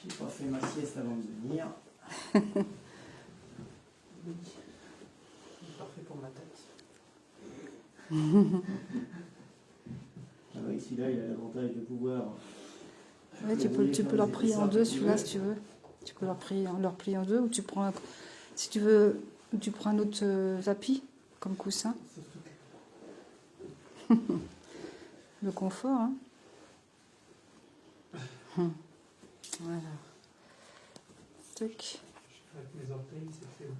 J'ai pas fait ma sieste avant de venir. Oui. C'est parfait pour ma tête. Ah oui, celui-là, il a l'avantage de pouvoir. Ouais, tu peux leur plier en deux, celui-là, si tu veux. Tu peux leur plier en deux, ou tu prends, si tu veux, tu prends un autre tapis comme coussin. Le confort, hein. Voilà. Tac. Avec mes orteils, c'est fait.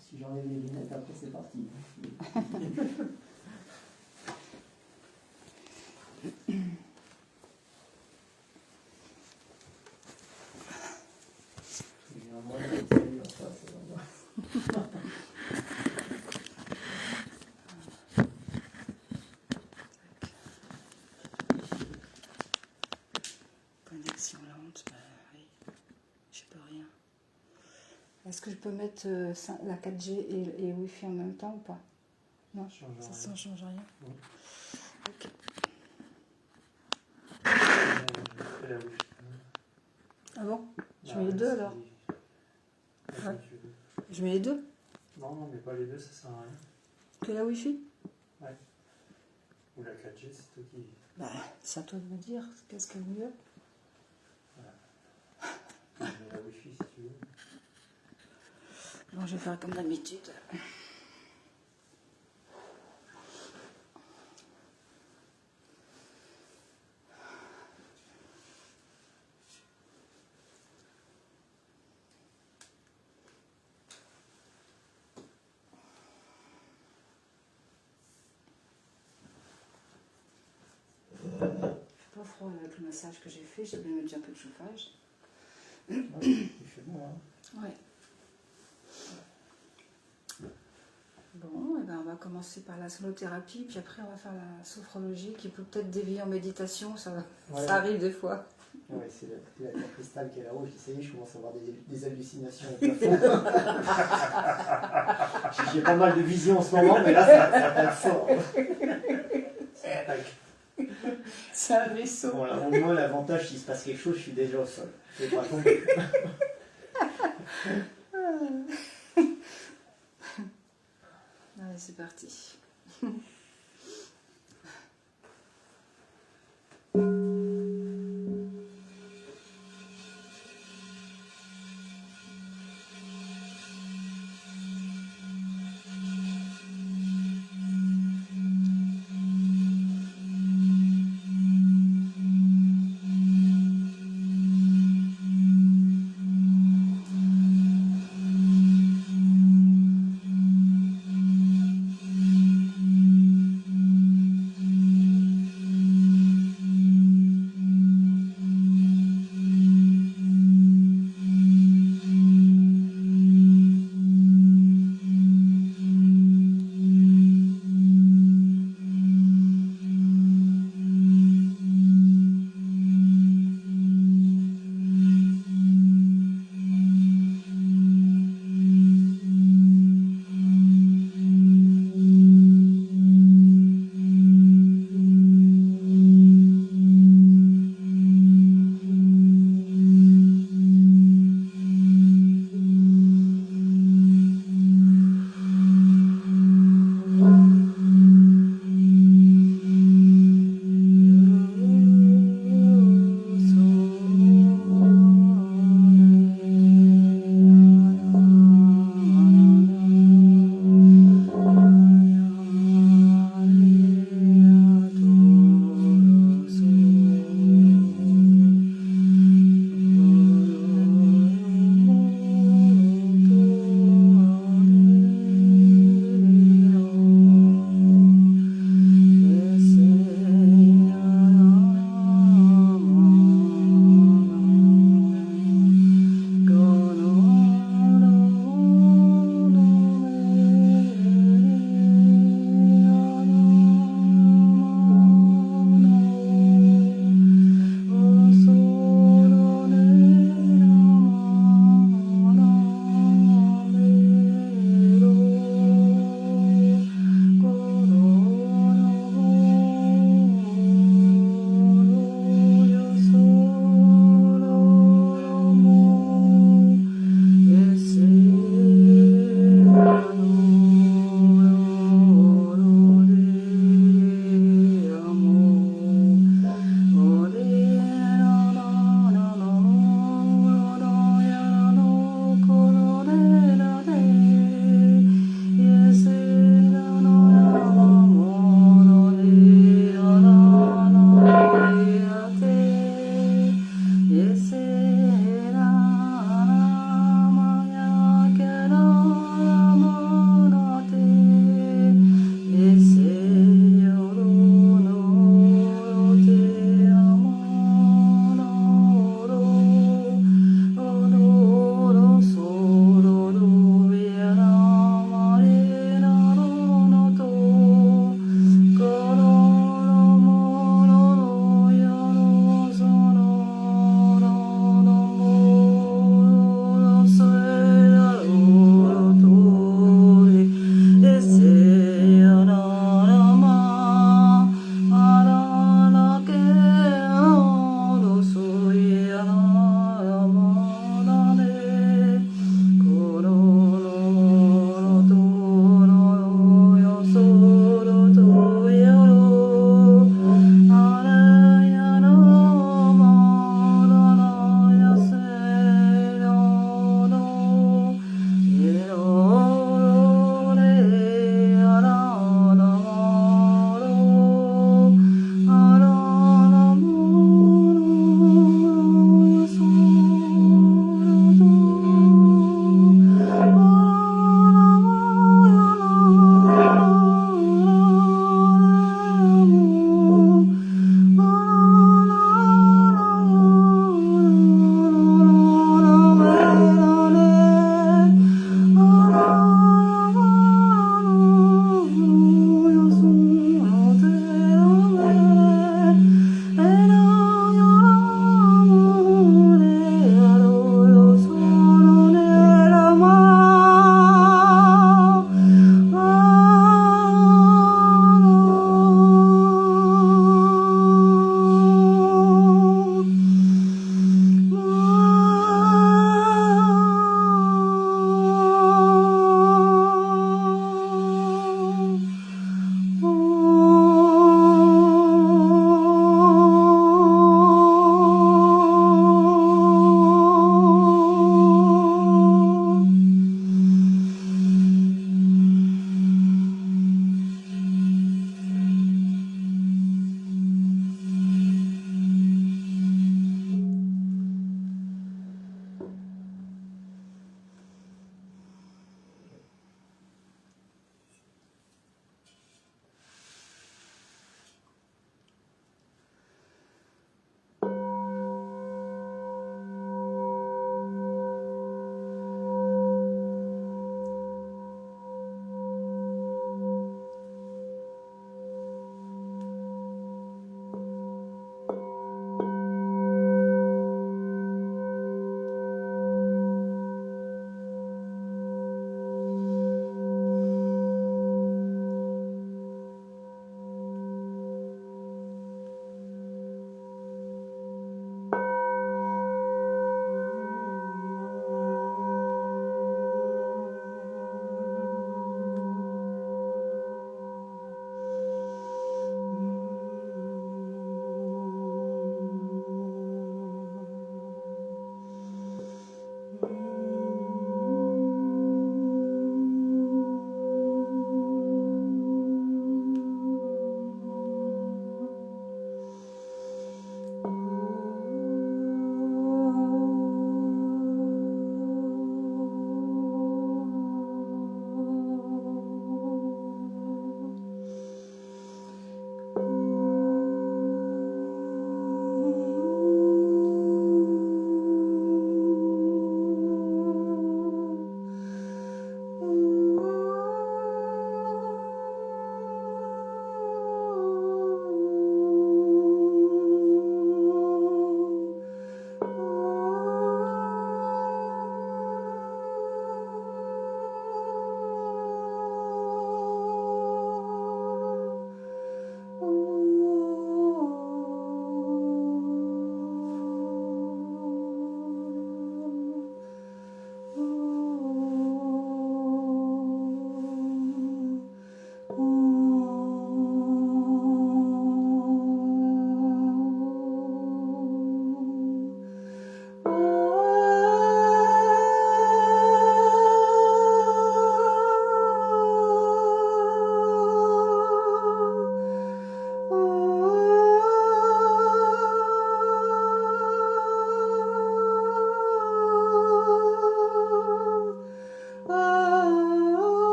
Si j'enlève les lunettes, après c'est parti. J'ai un moyen de saluer en face, Connexion lente, bah oui, je peux rien. Est-ce que je peux mettre la 4G et Wi-Fi en même temps ou pas? Non, ça ne change rien. Oui. Ok. Ah bon? Je mets les deux alors? Ouais. Je mets les deux? Non, non, mais pas les deux, ça sert à rien. Que la Wi-Fi? Ouais. Ou la 4G, c'est toi qui. Bah, c'est à toi de me dire, qu'est-ce qui est le mieux? Je mets la Wi-Fi si tu veux. Bon, je vais faire comme d'habitude. Pas froid avec le massage que j'ai fait, j'ai voulu mettre un peu de chauffage. Ouais, il fait bon, hein. Ouais. Bon, et ben on va commencer par la sonothérapie, puis après on va faire la sophrologie qui peut peut-être dévier en méditation, ça arrive des fois. Ouais, c'est la cristal qui est là-haut, ça y est, je commence à avoir des hallucinations au plafond. J'ai pas mal de visions en ce moment, mais là ça tape fort. C'est un vaisseau. Bon, là, au moins l'avantage, s'il se passe quelque chose, je suis déjà au sol. Je vais pas tomber. Allez, c'est parti.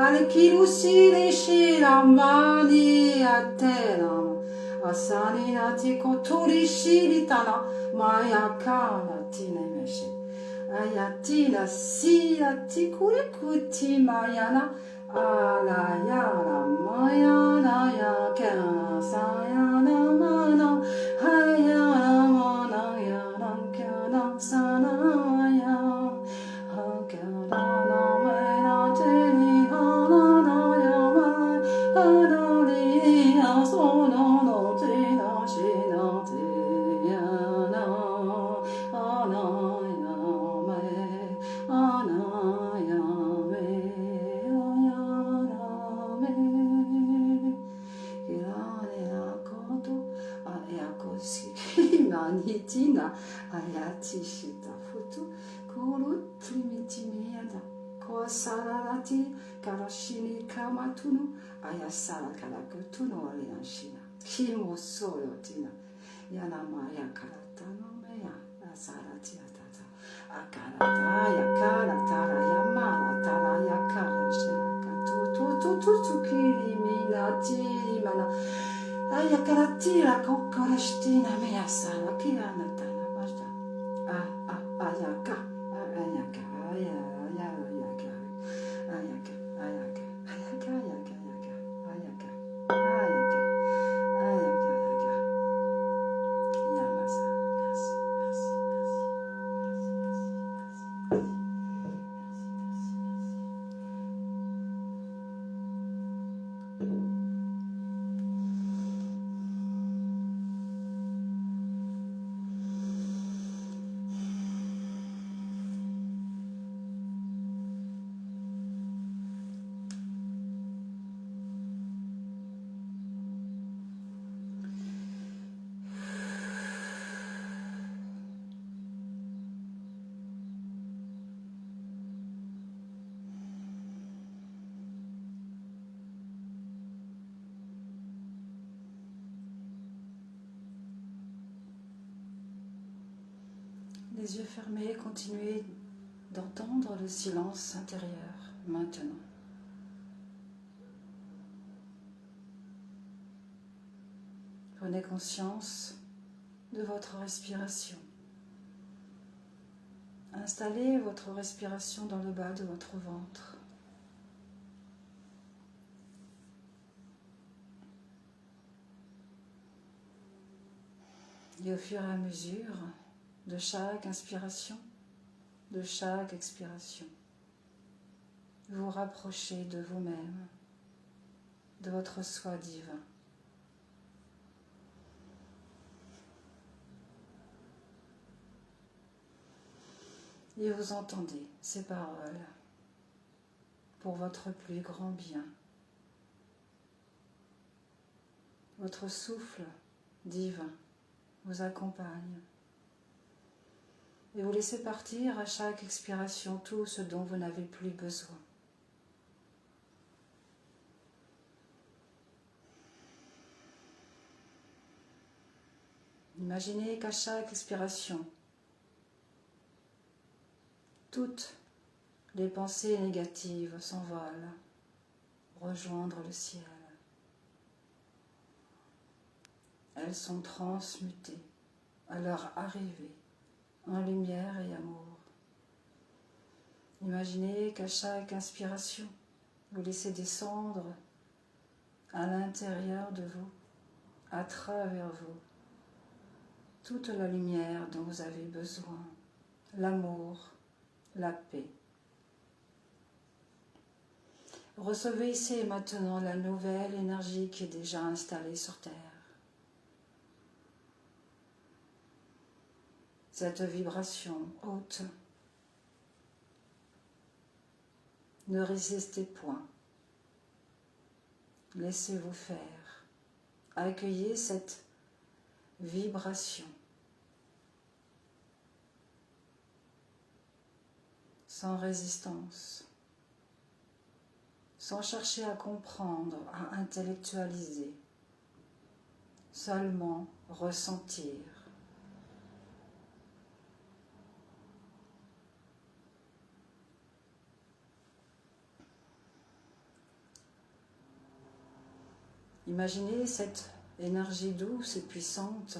Alikirusi shiramani atena. Asani nati kotori shiritana. Mayakana tinemeshi. Ayatina si atikuri mayana. Alayana mayana yakana sayana mana. Hayana mana yana kana sanaya. Tina ayati shita futu kuru trimitimiada ko sararati karashini kamatunu ayasara karakutunu alianshina kimo solo tina yanamaya karatano meya asarati atata akarata yakaratara yamara tara yakara shiraka tu kiri minati mana ayakaratira kokorashtina meyasara kirana tana basta ayaka ayaka ayaka ayaka ayaka ayaka ayaka ayaka ayaka ayaka yamasa merci merci Les yeux fermés, continuez d'entendre le silence intérieur maintenant. Prenez conscience de votre respiration. Installez votre respiration dans le bas de votre ventre. Et au fur et à mesure de chaque inspiration, de chaque expiration, vous rapprochez de vous-même, de votre soi divin. Et vous entendez ces paroles pour votre plus grand bien. Votre souffle divin vous accompagne. Et vous laissez partir à chaque expiration tout ce dont vous n'avez plus besoin. Imaginez qu'à chaque expiration, toutes les pensées négatives s'envolent, rejoindre le ciel. Elles sont transmutées à leur arrivée en lumière et amour. Imaginez qu'à chaque inspiration, vous laissez descendre à l'intérieur de vous, à travers vous, toute la lumière dont vous avez besoin, l'amour, la paix. Recevez ici et maintenant la nouvelle énergie qui est déjà installée sur Terre. Cette vibration haute. Ne résistez point. Laissez-vous faire. Accueillez cette vibration. Sans résistance. Sans chercher à comprendre, à intellectualiser. Seulement ressentir. Imaginez cette énergie douce et puissante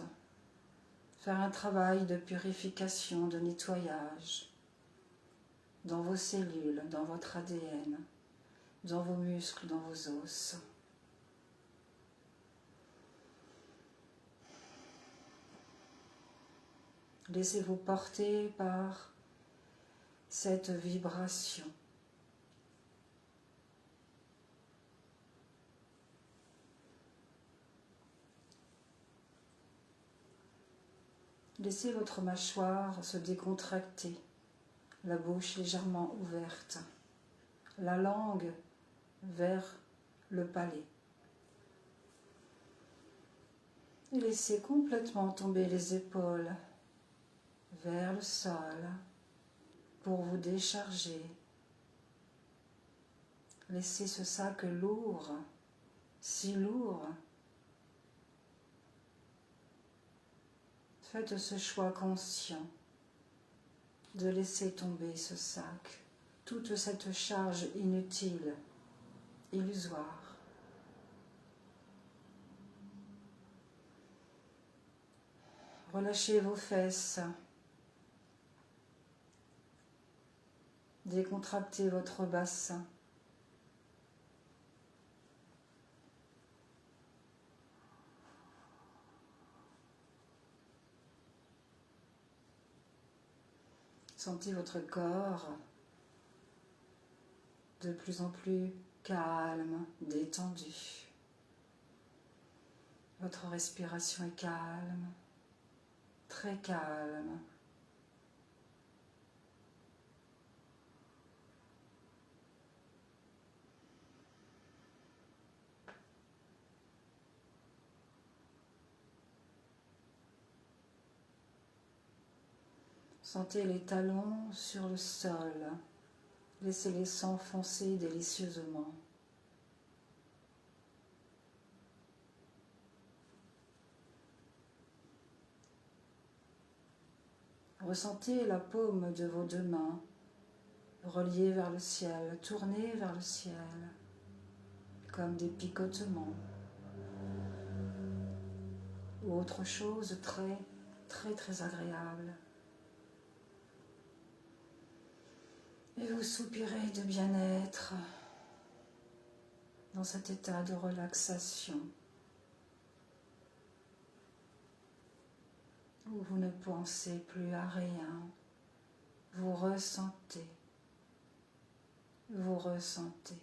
faire un travail de purification, de nettoyage dans vos cellules, dans votre ADN, dans vos muscles, dans vos os. Laissez-vous porter par cette vibration. Laissez votre mâchoire se décontracter, la bouche légèrement ouverte, la langue vers le palais. Et laissez complètement tomber les épaules vers le sol pour vous décharger. Laissez ce sac lourd, si lourd. Faites ce choix conscient de laisser tomber ce sac, toute cette charge inutile, illusoire. Relâchez vos fesses. Décontractez votre bassin. Sentez votre corps de plus en plus calme, détendu. Votre respiration est calme, très calme. Sentez les talons sur le sol. Laissez-les s'enfoncer délicieusement. Ressentez la paume de vos deux mains reliées vers le ciel, tournées vers le ciel, comme des picotements. Ou autre chose très agréable. Et vous soupirez de bien-être dans cet état de relaxation où vous ne pensez plus à rien, vous ressentez, vous ressentez.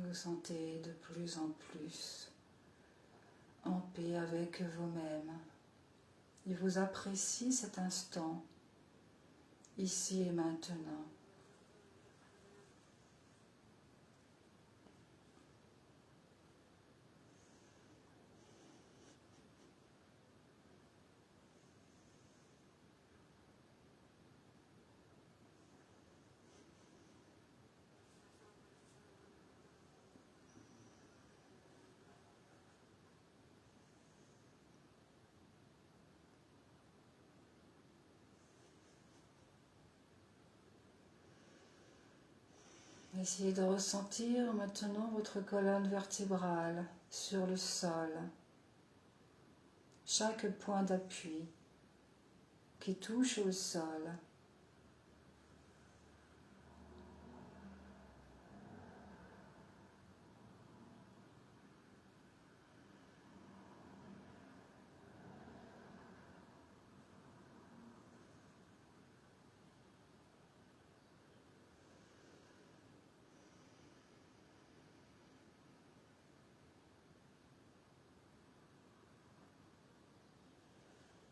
Vous sentez de plus en plus en paix avec vous-même. Et vous appréciez cet instant, ici et maintenant. Essayez de ressentir maintenant votre colonne vertébrale sur le sol. Chaque point d'appui qui touche le sol.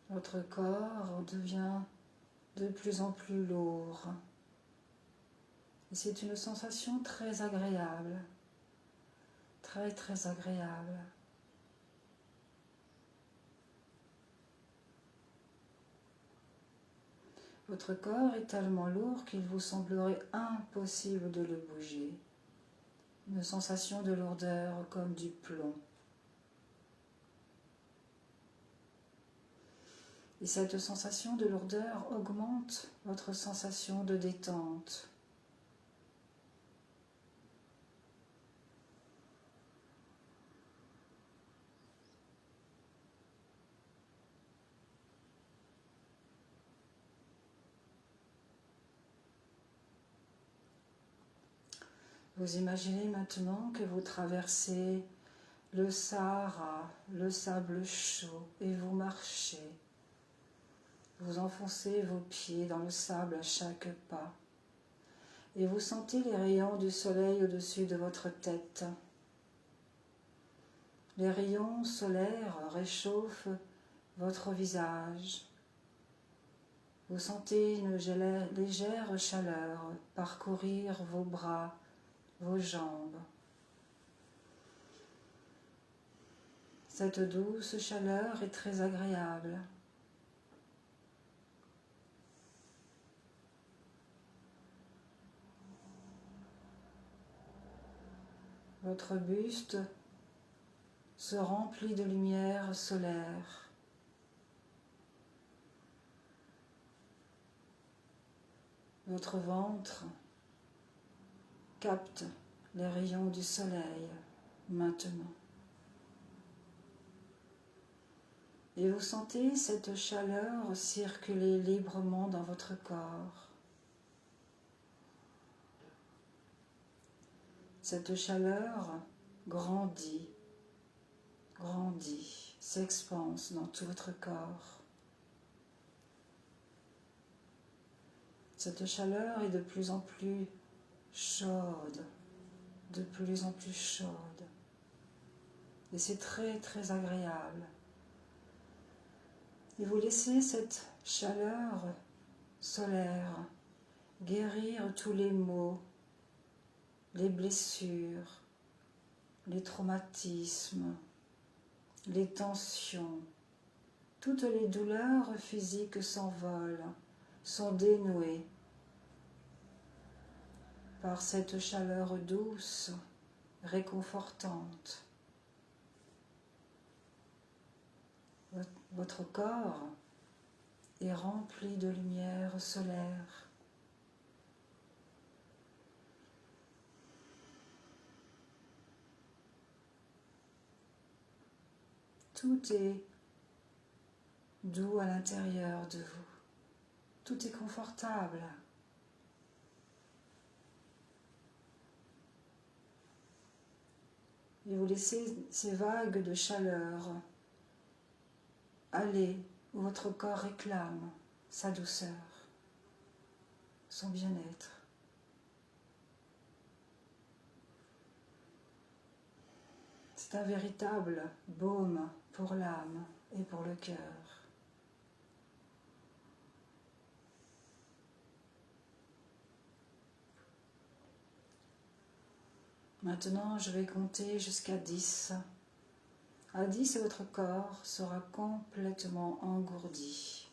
Votre corps devient de plus en plus lourd. Et c'est une sensation très agréable, très agréable. Votre corps est tellement lourd qu'il vous semblerait impossible de le bouger. Une sensation de lourdeur comme du plomb. Et cette sensation de lourdeur augmente votre sensation de détente. Vous imaginez maintenant que vous traversez le Sahara, le sable chaud, et vous marchez. Vous enfoncez vos pieds dans le sable à chaque pas. Et vous sentez les rayons du soleil au-dessus de votre tête. Les rayons solaires réchauffent votre visage. Vous sentez une légère chaleur parcourir vos bras, vos jambes. Cette douce chaleur est très agréable. Votre buste se remplit de lumière solaire. Votre ventre capte les rayons du soleil maintenant. Et vous sentez cette chaleur circuler librement dans votre corps. Cette chaleur grandit, s'expanse dans tout votre corps. Cette chaleur est de plus en plus chaude, de plus en plus chaude. Et c'est très très agréable. Et vous laissez cette chaleur solaire guérir tous les maux, les blessures, les traumatismes, les tensions. Toutes les douleurs physiques s'envolent, sont dénouées par cette chaleur douce, réconfortante. Votre corps est rempli de lumière solaire. Tout est doux à l'intérieur de vous. Tout est confortable. Et vous laissez ces vagues de chaleur aller où votre corps réclame sa douceur, son bien-être. C'est un véritable baume pour l'âme et pour le cœur. Maintenant, je vais compter jusqu'à 10. À 10, votre corps sera complètement engourdi.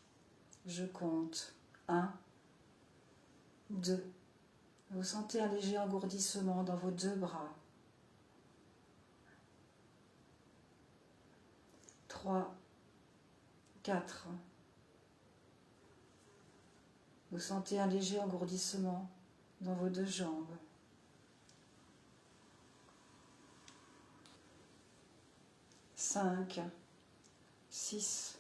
Je compte. 1, 2. Vous sentez un léger engourdissement dans vos deux bras. 3, 4. Vous sentez un léger engourdissement dans vos deux jambes. 5, 6.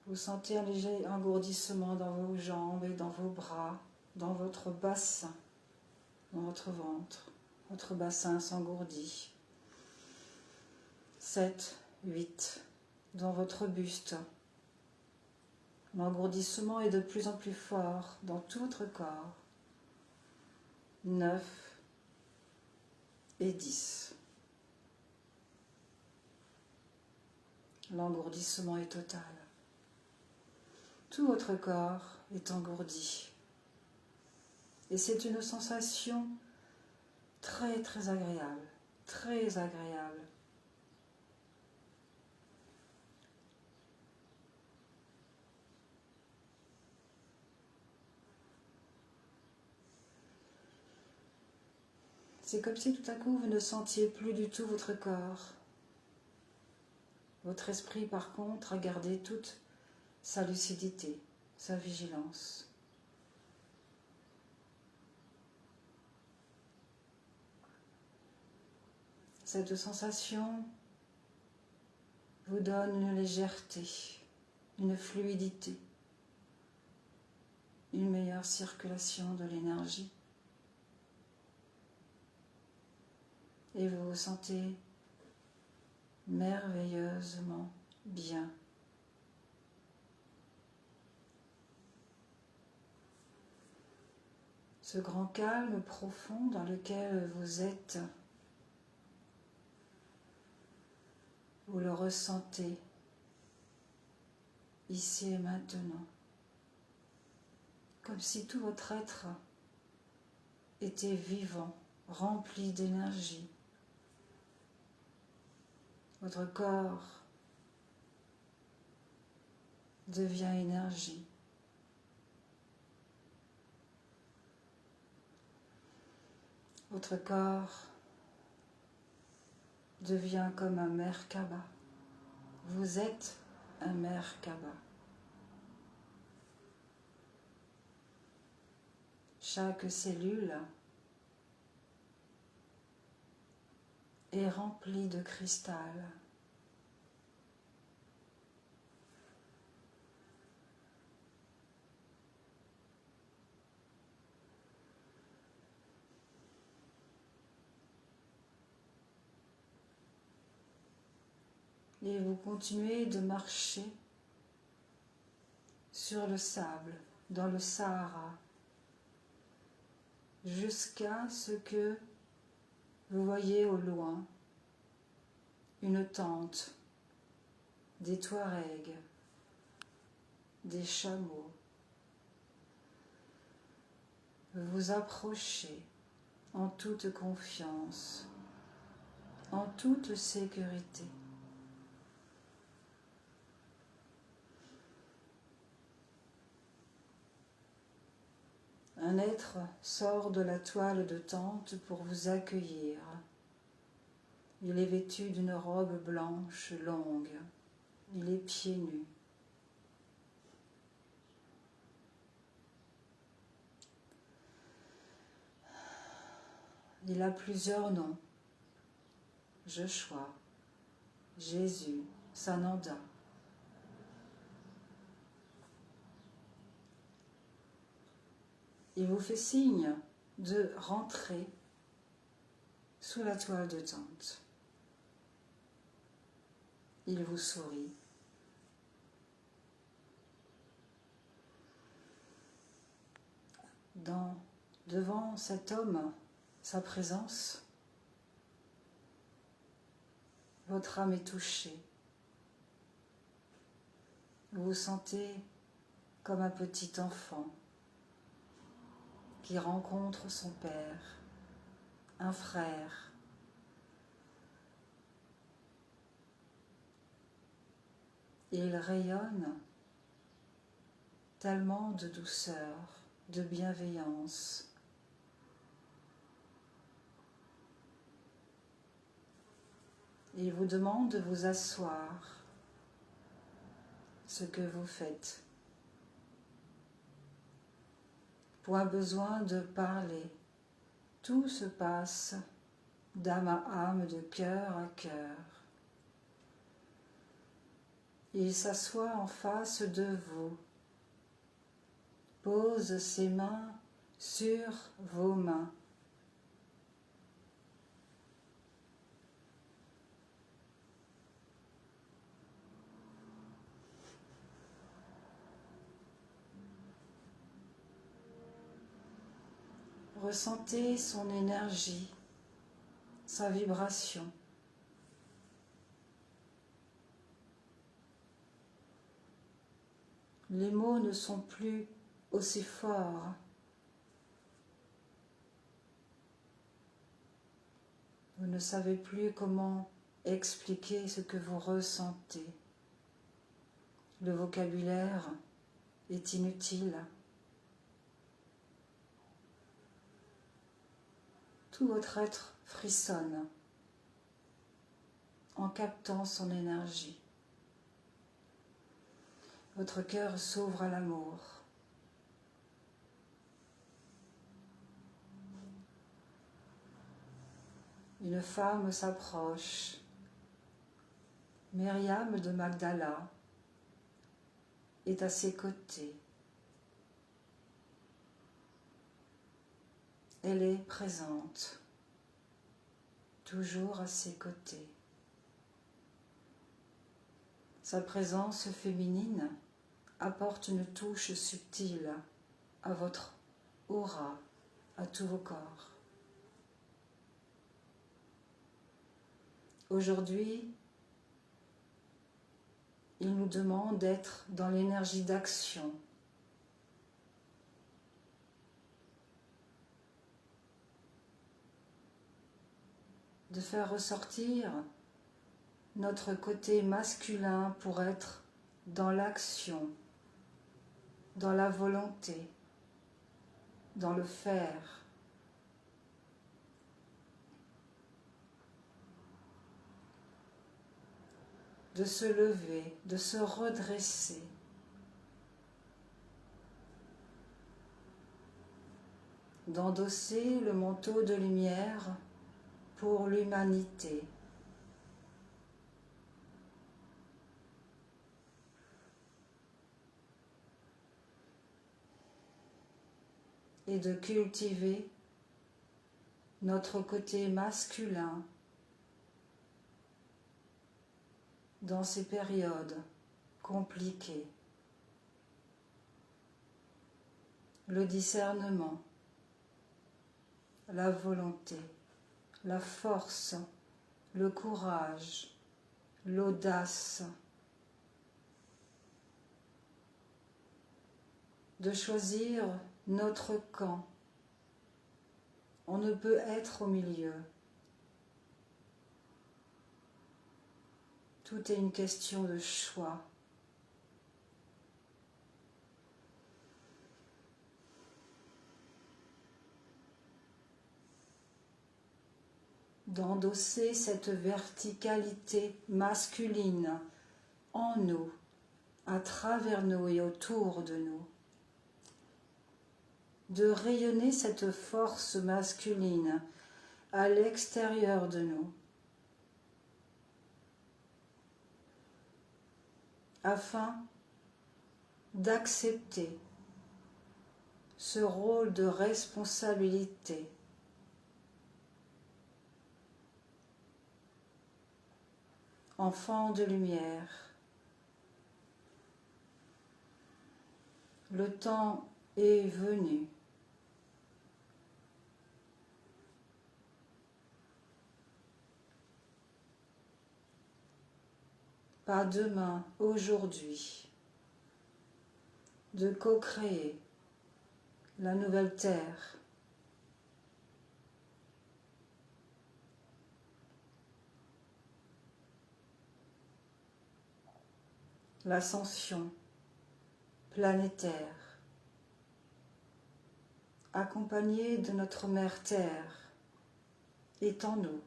Vous sentez un léger engourdissement dans vos jambes et dans vos bras, dans votre bassin, dans votre ventre. Votre bassin s'engourdit. 7, 8. Dans votre buste. L'engourdissement est de plus en plus fort dans tout votre corps. 9 et 10. L'engourdissement est total. Tout votre corps est engourdi. Et c'est une sensation très très agréable, très agréable. C'est comme si tout à coup vous ne sentiez plus du tout votre corps. Votre esprit, par contre, a gardé toute sa lucidité, sa vigilance. Cette sensation vous donne une légèreté, une fluidité, une meilleure circulation de l'énergie. Et vous vous sentez merveilleusement bien. Ce grand calme profond dans lequel vous êtes, vous le ressentez ici et maintenant, comme si tout votre être était vivant, rempli d'énergie. Votre corps devient énergie. Votre corps devient comme un Merkaba. Vous êtes un Merkaba. Chaque cellule est remplie de cristal. Et vous continuez de marcher sur le sable, dans le Sahara, jusqu'à ce que vous voyez au loin une tente, des Touaregs, des chameaux. Vous vous approchez en toute confiance, en toute sécurité. Un être sort de la toile de tente pour vous accueillir. Il est vêtu d'une robe blanche longue. Il est pieds nus. Il a plusieurs noms. Joshua, Jésus, Sananda. Il vous fait signe de rentrer sous la toile de tente. Il vous sourit. Devant cet homme, sa présence, votre âme est touchée. Vous vous sentez comme un petit enfant qui rencontre son père, un frère. Et il rayonne tellement de douceur, de bienveillance. Et il vous demande de vous asseoir, ce que vous faites. Point besoin de parler, tout se passe d'âme à âme, de cœur à cœur. Il s'assoit en face de vous, pose ses mains sur vos mains. Ressentez son énergie, sa vibration. Les mots ne sont plus aussi forts. Vous ne savez plus comment expliquer ce que vous ressentez. Le vocabulaire est inutile. Tout votre être frissonne en captant son énergie. Votre cœur s'ouvre à l'amour. Une femme s'approche. Myriam de Magdala est à ses côtés. Elle est présente, toujours à ses côtés. Sa présence féminine apporte une touche subtile à votre aura, à tous vos corps. Aujourd'hui, il nous demande d'être dans l'énergie d'action. De faire ressortir notre côté masculin pour être dans l'action, dans la volonté, dans le faire. De se lever, de se redresser. D'endosser le manteau de lumière pour l'humanité. Et de cultiver notre côté masculin dans ces périodes compliquées. Le discernement, la volonté, la force, le courage, l'audace, de choisir notre camp. On ne peut être au milieu. Tout est une question de choix. D'endosser cette verticalité masculine en nous, à travers nous et autour de nous. De rayonner cette force masculine à l'extérieur de nous, afin d'accepter ce rôle de responsabilité. Enfant de lumière, le temps est venu. Pas demain, aujourd'hui, de co-créer la nouvelle terre. L'ascension planétaire, accompagnée de notre mère Terre, est en nous,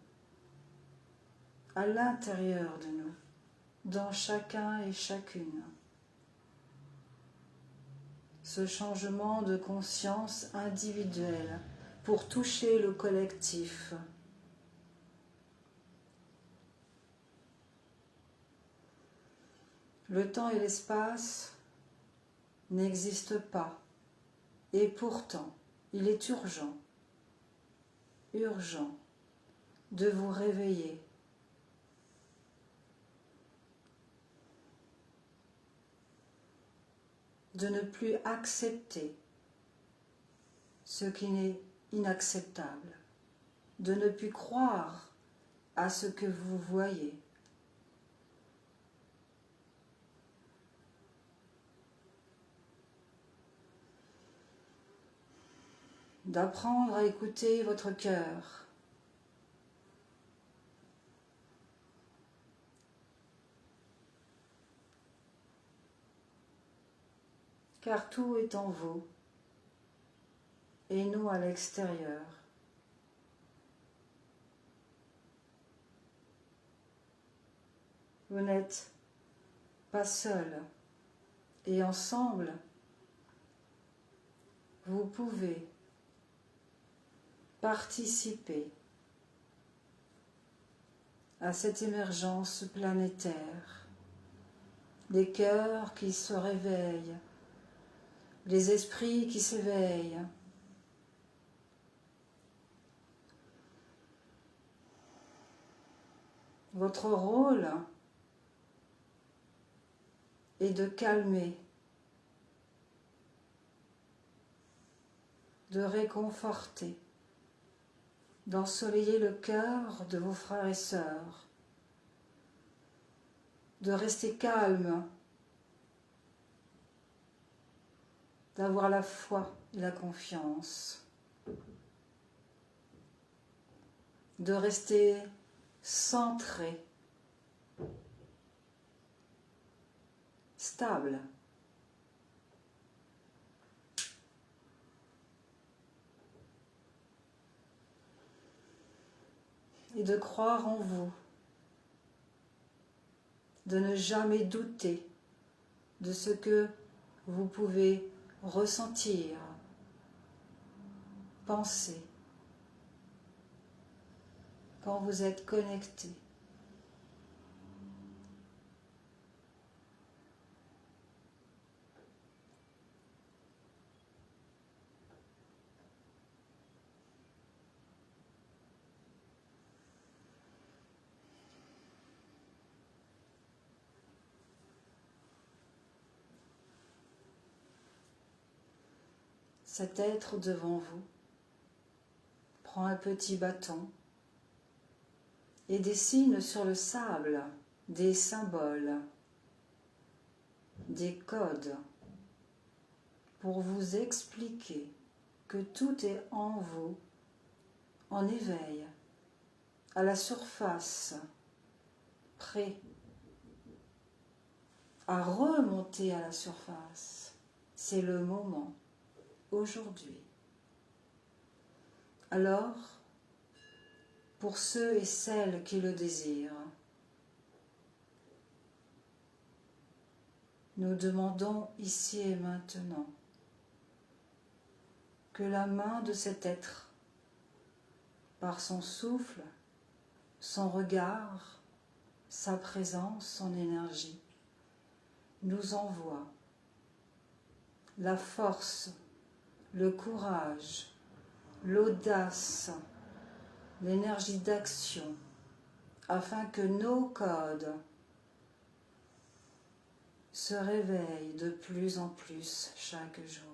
à l'intérieur de nous, dans chacun et chacune. Ce changement de conscience individuelle pour toucher le collectif. Le temps et l'espace n'existent pas, et pourtant, il est urgent de vous réveiller. De ne plus accepter ce qui est inacceptable, de ne plus croire à ce que vous voyez. D'apprendre à écouter votre cœur. Car tout est en vous et nous à l'extérieur. Vous n'êtes pas seul. Et ensemble, vous pouvez participer à cette émergence planétaire. Les cœurs qui se réveillent, les esprits qui s'éveillent. Votre rôle est de calmer, de réconforter, d'ensoleiller le cœur de vos frères et sœurs, de rester calme, d'avoir la foi et la confiance, de rester centré, stable. Et de croire en vous, de ne jamais douter de ce que vous pouvez ressentir, penser, quand vous êtes connecté. Cet être devant vous prend un petit bâton et dessine sur le sable des symboles, des codes, pour vous expliquer que tout est en vous, en éveil, à la surface, prêt à remonter à la surface. C'est le moment. Aujourd'hui. Alors, pour ceux et celles qui le désirent, nous demandons ici et maintenant que la main de cet être, par son souffle, son regard, sa présence, son énergie, nous envoie la force, le courage, l'audace, l'énergie d'action, afin que nos codes se réveillent de plus en plus chaque jour.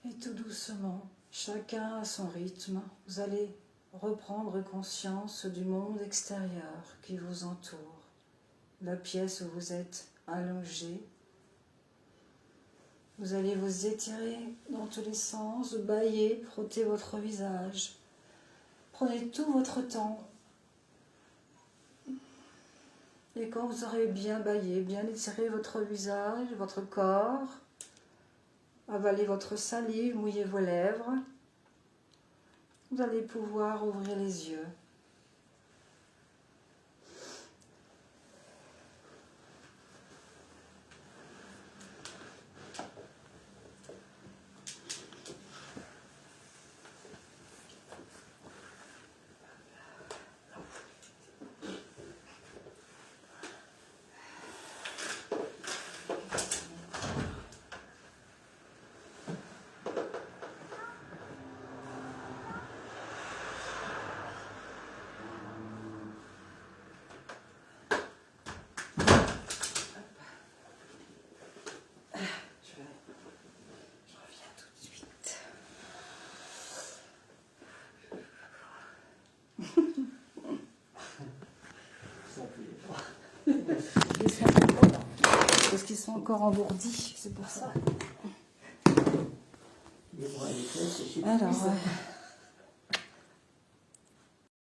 Et tout doucement, chacun à son rythme, vous allez reprendre conscience du monde extérieur qui vous entoure, la pièce où vous êtes allongé. Vous allez vous étirer dans tous les sens, bâiller, frotter votre visage. Prenez tout votre temps. Et quand vous aurez bien bâillé, bien étiré votre visage, votre corps, avalez votre salive, mouillez vos lèvres, vous allez pouvoir ouvrir les yeux. Je reviens tout de suite. Parce qu'ils sont encore engourdis, c'est pour ça. Les bras et les fesses, je sais plus Alors, ça.